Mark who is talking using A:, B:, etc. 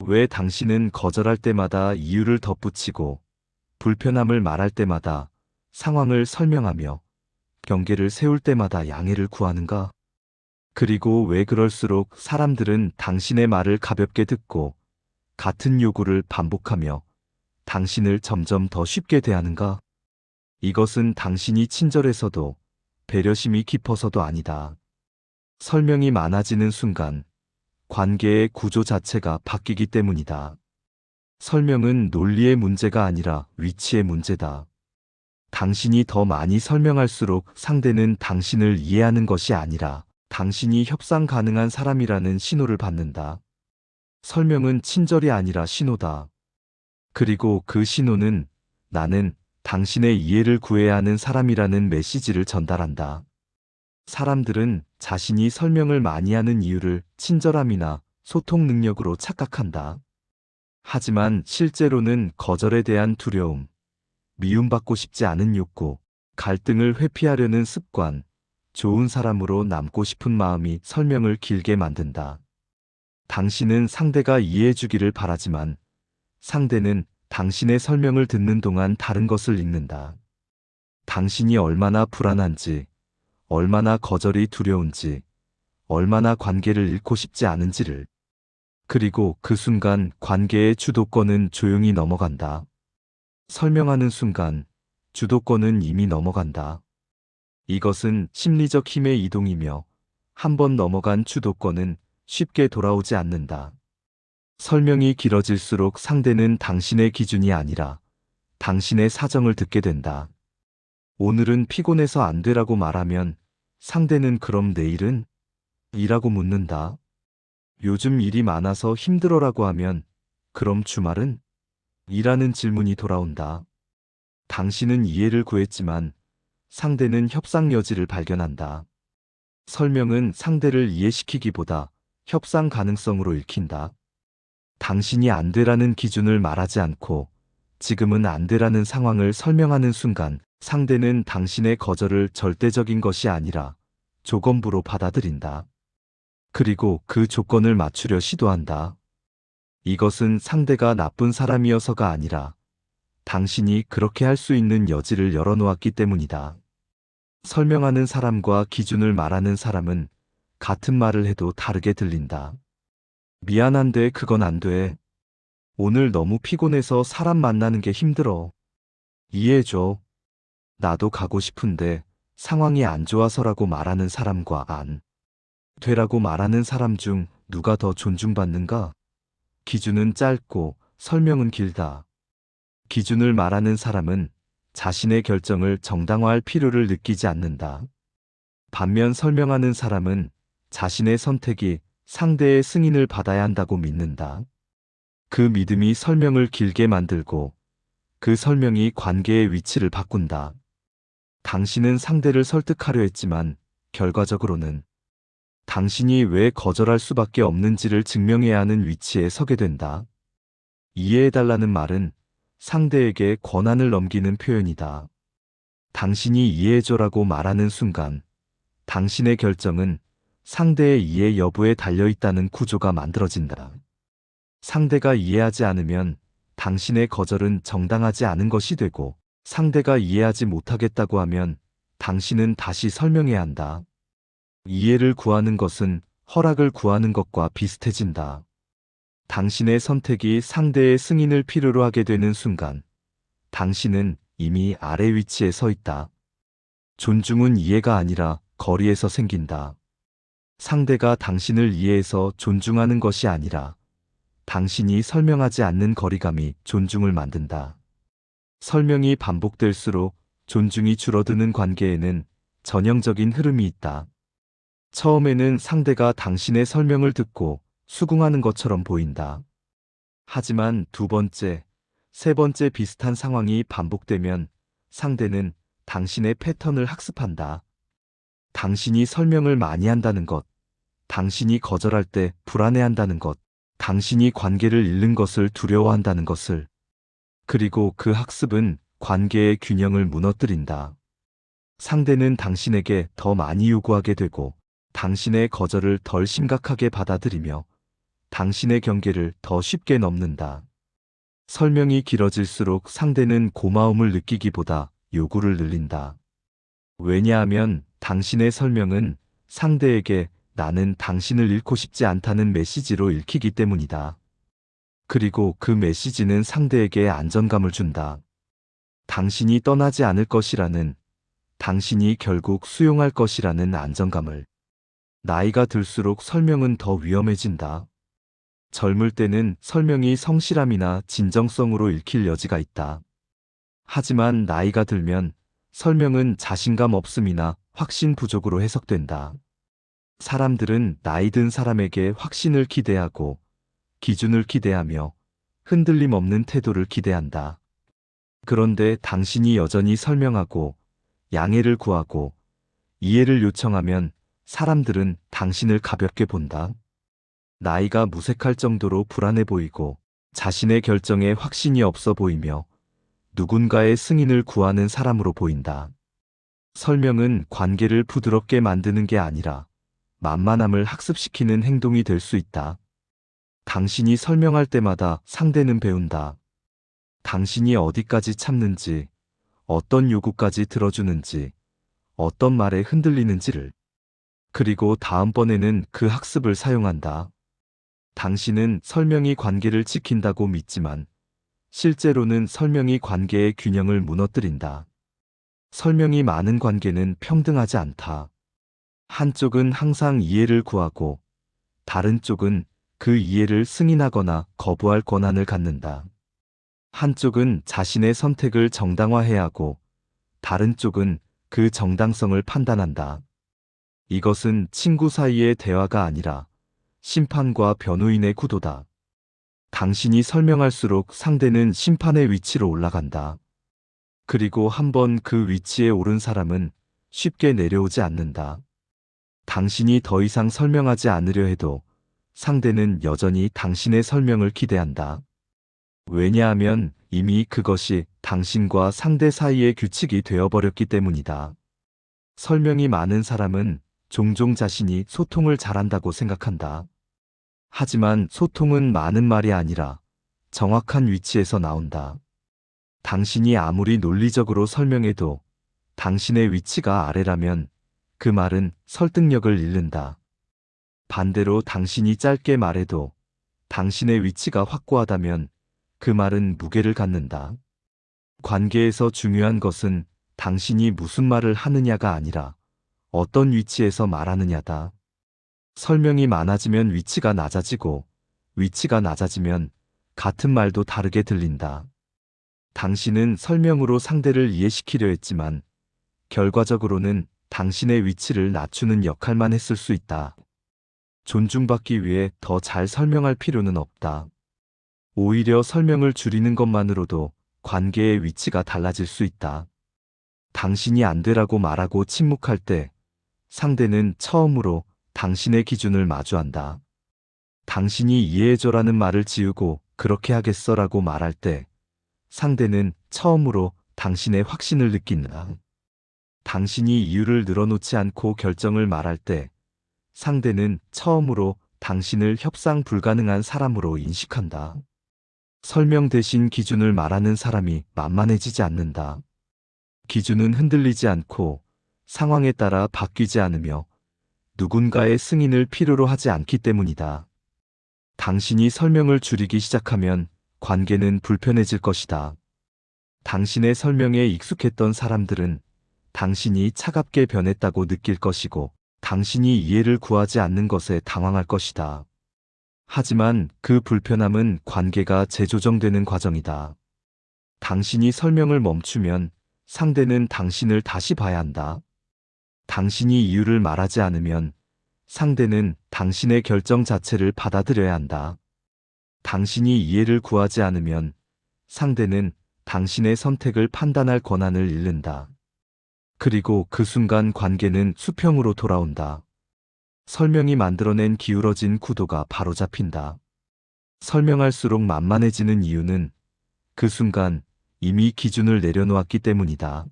A: 왜 당신은 거절할 때마다 이유를 덧붙이고 불편함을 말할 때마다 상황을 설명하며 경계를 세울 때마다 양해를 구하는가? 그리고 왜 그럴수록 사람들은 당신의 말을 가볍게 듣고 같은 요구를 반복하며 당신을 점점 더 쉽게 대하는가? 이것은 당신이 친절해서도 배려심이 깊어서도 아니다. 설명이 많아지는 순간 관계의 구조 자체가 바뀌기 때문이다. 설명은 논리의 문제가 아니라 위치의 문제다. 당신이 더 많이 설명할수록 상대는 당신을 이해하는 것이 아니라 당신이 협상 가능한 사람이라는 신호를 받는다. 설명은 친절이 아니라 신호다. 그리고 그 신호는 나는 당신의 이해를 구해야 하는 사람이라는 메시지를 전달한다. 사람들은 자신이 설명을 많이 하는 이유를 친절함이나 소통 능력으로 착각한다. 하지만 실제로는 거절에 대한 두려움, 미움받고 싶지 않은 욕구, 갈등을 회피하려는 습관, 좋은 사람으로 남고 싶은 마음이 설명을 길게 만든다. 당신은 상대가 이해해주기를 바라지만 상대는 당신의 설명을 듣는 동안 다른 것을 읽는다. 당신이 얼마나 불안한지, 얼마나 거절이 두려운지, 얼마나 관계를 잃고 싶지 않은지를. 그리고 그 순간 관계의 주도권은 조용히 넘어간다. 설명하는 순간 주도권은 이미 넘어간다. 이것은 심리적 힘의 이동이며 한 번 넘어간 주도권은 쉽게 돌아오지 않는다. 설명이 길어질수록 상대는 당신의 기준이 아니라 당신의 사정을 듣게 된다. 오늘은 피곤해서 안 되라고 말하면 상대는 그럼 내일은? 이라고 묻는다. 요즘 일이 많아서 힘들어라고 하면 그럼 주말은? 이라는 질문이 돌아온다. 당신은 이해를 구했지만 상대는 협상 여지를 발견한다. 설명은 상대를 이해시키기보다 협상 가능성으로 읽힌다. 당신이 안 되라는 기준을 말하지 않고 지금은 안 되라는 상황을 설명하는 순간 상대는 당신의 거절을 절대적인 것이 아니라 조건부로 받아들인다. 그리고 그 조건을 맞추려 시도한다. 이것은 상대가 나쁜 사람이어서가 아니라 당신이 그렇게 할 수 있는 여지를 열어놓았기 때문이다. 설명하는 사람과 기준을 말하는 사람은 같은 말을 해도 다르게 들린다. 미안한데 그건 안 돼. 오늘 너무 피곤해서 사람 만나는 게 힘들어. 이해해줘. 나도 가고 싶은데 상황이 안 좋아서라고 말하는 사람과 안 되라고 말하는 사람 중 누가 더 존중받는가? 기준은 짧고 설명은 길다. 기준을 말하는 사람은 자신의 결정을 정당화할 필요를 느끼지 않는다. 반면 설명하는 사람은 자신의 선택이 상대의 승인을 받아야 한다고 믿는다. 그 믿음이 설명을 길게 만들고 그 설명이 관계의 위치를 바꾼다. 당신은 상대를 설득하려 했지만 결과적으로는 당신이 왜 거절할 수밖에 없는지를 증명해야 하는 위치에 서게 된다. 이해해달라는 말은 상대에게 권한을 넘기는 표현이다. 당신이 이해해줘라고 말하는 순간 당신의 결정은 상대의 이해 여부에 달려있다는 구조가 만들어진다. 상대가 이해하지 않으면 당신의 거절은 정당하지 않은 것이 되고 상대가 이해하지 못하겠다고 하면 당신은 다시 설명해야 한다. 이해를 구하는 것은 허락을 구하는 것과 비슷해진다. 당신의 선택이 상대의 승인을 필요로 하게 되는 순간 당신은 이미 아래 위치에 서 있다. 존중은 이해가 아니라 거리에서 생긴다. 상대가 당신을 이해해서 존중하는 것이 아니라 당신이 설명하지 않는 거리감이 존중을 만든다. 설명이 반복될수록 존중이 줄어드는 관계에는 전형적인 흐름이 있다. 처음에는 상대가 당신의 설명을 듣고 수긍하는 것처럼 보인다. 하지만 두 번째, 세 번째 비슷한 상황이 반복되면 상대는 당신의 패턴을 학습한다. 당신이 설명을 많이 한다는 것, 당신이 거절할 때 불안해한다는 것, 당신이 관계를 잃는 것을 두려워한다는 것을. 그리고 그 학습은 관계의 균형을 무너뜨린다. 상대는 당신에게 더 많이 요구하게 되고 당신의 거절을 덜 심각하게 받아들이며 당신의 경계를 더 쉽게 넘는다. 설명이 길어질수록 상대는 고마움을 느끼기보다 요구를 늘린다. 왜냐하면 당신의 설명은 상대에게 나는 당신을 잃고 싶지 않다는 메시지로 읽히기 때문이다. 그리고 그 메시지는 상대에게 안정감을 준다. 당신이 떠나지 않을 것이라는, 당신이 결국 수용할 것이라는 안정감을. 나이가 들수록 설명은 더 위험해진다. 젊을 때는 설명이 성실함이나 진정성으로 읽힐 여지가 있다. 하지만 나이가 들면 설명은 자신감 없음이나 확신 부족으로 해석된다. 사람들은 나이 든 사람에게 확신을 기대하고 기준을 기대하며 흔들림 없는 태도를 기대한다. 그런데 당신이 여전히 설명하고 양해를 구하고 이해를 요청하면 사람들은 당신을 가볍게 본다. 나이가 무색할 정도로 불안해 보이고 자신의 결정에 확신이 없어 보이며 누군가의 승인을 구하는 사람으로 보인다. 설명은 관계를 부드럽게 만드는 게 아니라 만만함을 학습시키는 행동이 될 수 있다. 당신이 설명할 때마다 상대는 배운다. 당신이 어디까지 참는지, 어떤 요구까지 들어주는지, 어떤 말에 흔들리는지를. 그리고 다음번에는 그 학습을 사용한다. 당신은 설명이 관계를 지킨다고 믿지만 실제로는 설명이 관계의 균형을 무너뜨린다. 설명이 많은 관계는 평등하지 않다. 한쪽은 항상 이해를 구하고 다른 쪽은 그 이해를 승인하거나 거부할 권한을 갖는다. 한쪽은 자신의 선택을 정당화해야 하고 다른 쪽은 그 정당성을 판단한다. 이것은 친구 사이의 대화가 아니라 심판과 변호인의 구도다. 당신이 설명할수록 상대는 심판의 위치로 올라간다. 그리고 한번 그 위치에 오른 사람은 쉽게 내려오지 않는다. 당신이 더 이상 설명하지 않으려 해도 상대는 여전히 당신의 설명을 기대한다. 왜냐하면 이미 그것이 당신과 상대 사이의 규칙이 되어버렸기 때문이다. 설명이 많은 사람은 종종 자신이 소통을 잘한다고 생각한다. 하지만 소통은 많은 말이 아니라 정확한 위치에서 나온다. 당신이 아무리 논리적으로 설명해도 당신의 위치가 아래라면 그 말은 설득력을 잃는다. 반대로 당신이 짧게 말해도 당신의 위치가 확고하다면 그 말은 무게를 갖는다. 관계에서 중요한 것은 당신이 무슨 말을 하느냐가 아니라 어떤 위치에서 말하느냐다. 설명이 많아지면 위치가 낮아지고 위치가 낮아지면 같은 말도 다르게 들린다. 당신은 설명으로 상대를 이해시키려 했지만 결과적으로는 당신의 위치를 낮추는 역할만 했을 수 있다. 존중받기 위해 더 잘 설명할 필요는 없다. 오히려 설명을 줄이는 것만으로도 관계의 위치가 달라질 수 있다. 당신이 안 되라고 말하고 침묵할 때 상대는 처음으로 당신의 기준을 마주한다. 당신이 이해해줘라는 말을 지우고 그렇게 하겠어라고 말할 때 상대는 처음으로 당신의 확신을 느낀다. 당신이 이유를 늘어놓지 않고 결정을 말할 때 상대는 처음으로 당신을 협상 불가능한 사람으로 인식한다. 설명 대신 기준을 말하는 사람이 만만해지지 않는다. 기준은 흔들리지 않고 상황에 따라 바뀌지 않으며 누군가의 승인을 필요로 하지 않기 때문이다. 당신이 설명을 줄이기 시작하면 관계는 불편해질 것이다. 당신의 설명에 익숙했던 사람들은 당신이 차갑게 변했다고 느낄 것이고 당신이 이해를 구하지 않는 것에 당황할 것이다. 하지만 그 불편함은 관계가 재조정되는 과정이다. 당신이 설명을 멈추면 상대는 당신을 다시 봐야 한다. 당신이 이유를 말하지 않으면 상대는 당신의 결정 자체를 받아들여야 한다. 당신이 이해를 구하지 않으면 상대는 당신의 선택을 판단할 권한을 잃는다. 그리고 그 순간 관계는 수평으로 돌아온다. 설명이 만들어낸 기울어진 구도가 바로잡힌다. 설명할수록 만만해지는 이유는 그 순간 이미 기준을 내려놓았기 때문이다.